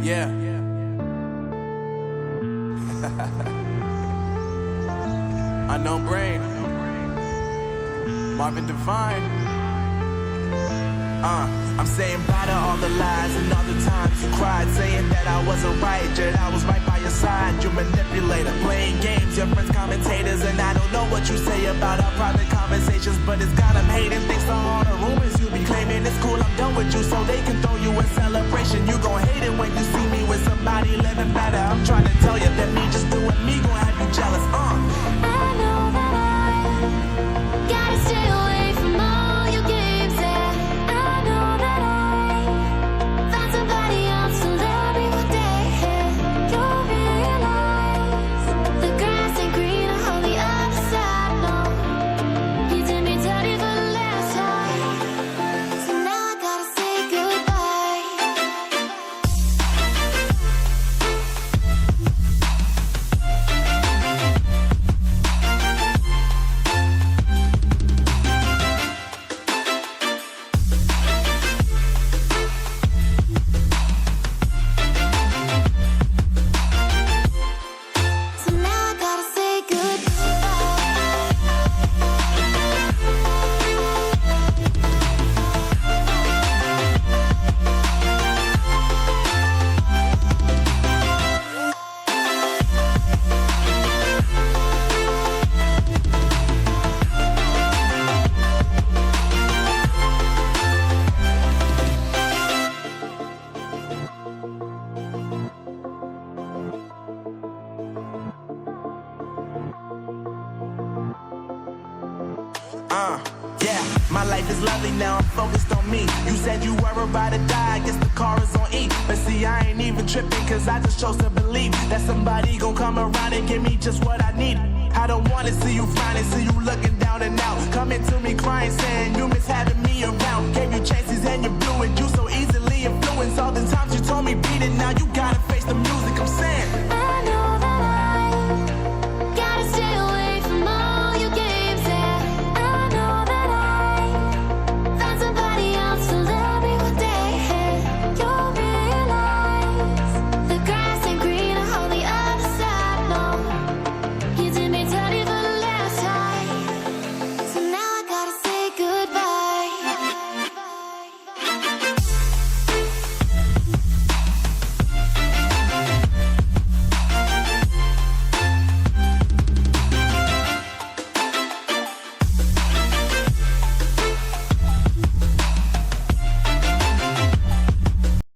Yeah. Unknown Brain, Marvin Devine. I'm saying bye to all the lies and all the times you cried, saying that I wasn't right, yet I was right by your side. You manipulator, playing games, your friends commentators, and I don't know what you say about our private conversations, but it's got them hating thanks to all the rumors you be claiming. It's cool, I'm done with you, so they can throw you a celebration. You gon' hate it when you see me with somebody living better. I'm trying to tell you that me just doing me gon' have you jealous. I know that I gotta stay away from all your games, yeah. I know that I found somebody else to love me one day. You'll realize the grass ain't greener on the other side, no. You did me dirty for the last time, so now I gotta say goodbye. So now I gotta say Yeah, my life is lovely now, I'm focused on me. You said you were about to die, I guess the car is on E. But see, I ain't even tripping, cause I just chose to believe that somebody gon' come around and give me just what I need. I don't wanna see you frowning, see you looking down and out, coming to me crying, saying you miss having